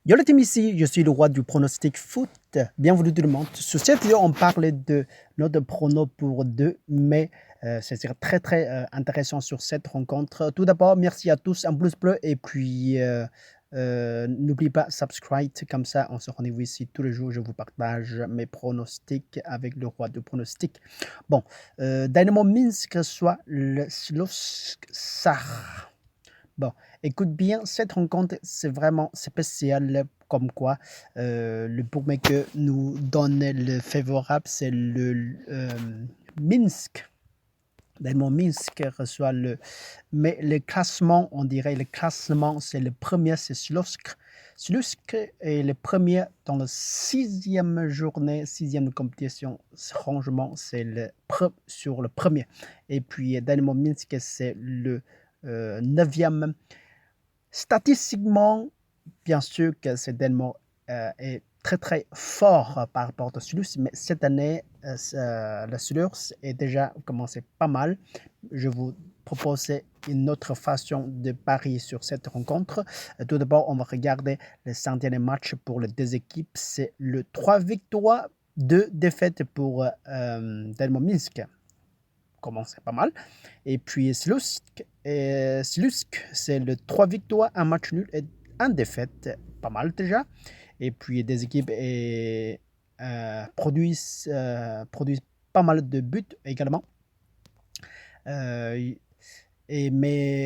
Yo les team, ici, je suis le roi du pronostic foot. Bienvenue tout le monde. Sur cette vidéo, on parle de notre prono pour 2 mai. C'est très intéressant sur cette rencontre. Tout d'abord, merci à tous, un pouce bleu et puis n'oubliez pas subscribe, comme ça on se rendez-vous ici tous les jours. Je vous partage mes pronostics avec le roi du pronostic. Bon, Dynamo Minsk soit le Slosk Sar. Bon, écoute bien, cette rencontre, c'est vraiment spécial, comme quoi le bookmaker nous donne le favorable, c'est le Minsk. Dynamo Minsk reçoit le... Mais le classement, on dirait, le classement, c'est le premier, c'est Slusk. Slusk est le premier dans la 6e journée, 6e compétition. Franchement, c'est sur le premier. Et puis, Dynamo Minsk, c'est le 9e. Statistiquement, bien sûr que c'est tellement est très fort par rapport à Sulus, mais cette année, la Sulus est déjà commencé pas mal. Je vous propose une autre façon de parier sur cette rencontre. Tout d'abord, on va regarder le 5e match pour les deux équipes. C'est le 3 victoires, 2 défaites pour Dynamo Minsk. Commence pas mal. Et puis Slusk, c'est le 3 victoires, 1 match nul et 1 défaite. Pas mal déjà. Et puis des équipes produisent pas mal de buts également. Mais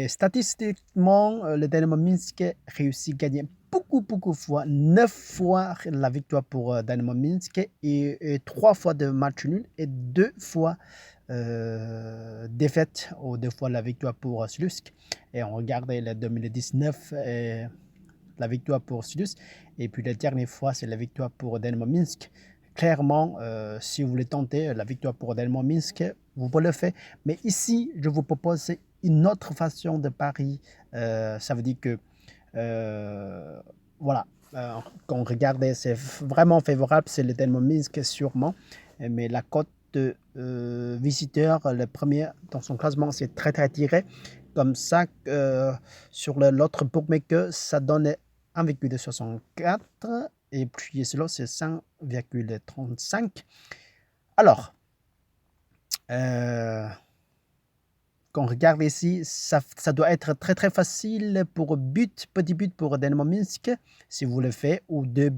statistiquement, le Dynamo Minsk réussit à gagner beaucoup de fois, 9 fois la victoire pour Dynamo Minsk et 3 fois de match nul et 2 fois défaite ou 2 fois la victoire pour Slusk. Et on regarde le 2019, la victoire pour Slusk. Et puis la dernière fois, c'est la victoire pour Dynamo Minsk. Clairement, si vous voulez tenter la victoire pour Dynamo Minsk, vous pouvez le faire. Mais ici, je vous propose une autre façon de pari. Ça veut dire que, voilà, quand on regarde, c'est vraiment favorable, c'est le Dynamo Minsk sûrement. Mais la cote de visiteurs, le premier dans son classement, c'est très tiré. Comme ça, sur l'autre bookmaker, ça donne 1,64 et puis cela c'est 5,35. Alors, quand on regarde ici, ça doit être très facile pour petit but pour Dynamo Minsk, si vous le faites, ou des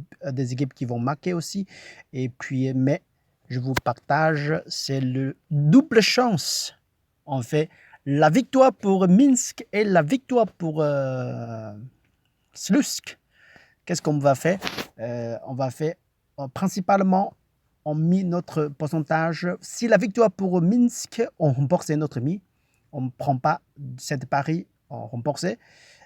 équipes qui vont marquer aussi. Et puis, mais je vous partage, c'est le double chance. On fait la victoire pour Minsk et la victoire pour Slusk. Qu'est-ce qu'on va faire? On va faire principalement, on met notre pourcentage. Si la victoire pour Minsk, on remporte notre mis. On ne prend pas cette pari, on remporte.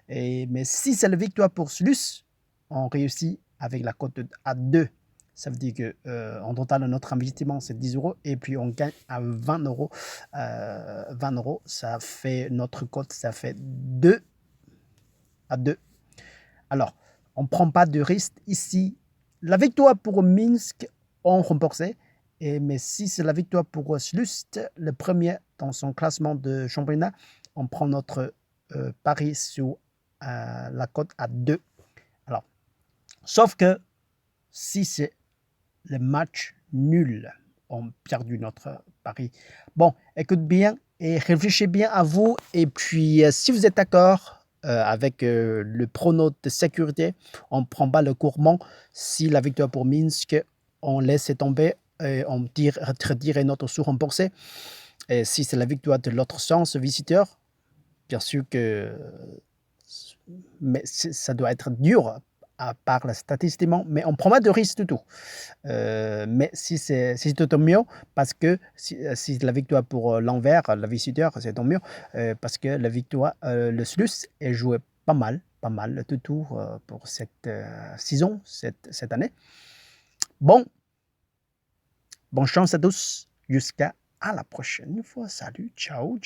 Mais si c'est la victoire pour Slusk, on réussit avec la cote à 2. Ça veut dire qu'en total, notre investissement, c'est 10 euros et puis on gagne à 20 euros. 20 euros, ça fait notre cote, ça fait 2 à 2. Alors, on ne prend pas de risque ici. La victoire pour Minsk, on remporte. Mais si c'est la victoire pour Slust, le premier dans son classement de championnat, on prend notre pari sur la cote à 2. Alors, sauf que si c'est le match nul, on perdu notre pari. Bon, écoute bien et réfléchissez bien à vous. Et puis, si vous êtes d'accord avec le prono de sécurité, on ne prend pas le couronnement. Si la victoire pour Minsk, on laisse tomber et on retire notre sous-remboursé. Et si c'est la victoire de l'autre sens visiteur, bien sûr que mais ça doit être dur à part statistiquement, mais on ne prend pas de risque du tout. Mais si c'est tant mieux, parce que si la victoire pour l'envers, la visiteur, c'est tant mieux, parce que la victoire, le Slus est joué pas mal du tout pour cette saison, cette année. Bon, bonne chance à tous, jusqu'à la prochaine fois. Salut, ciao.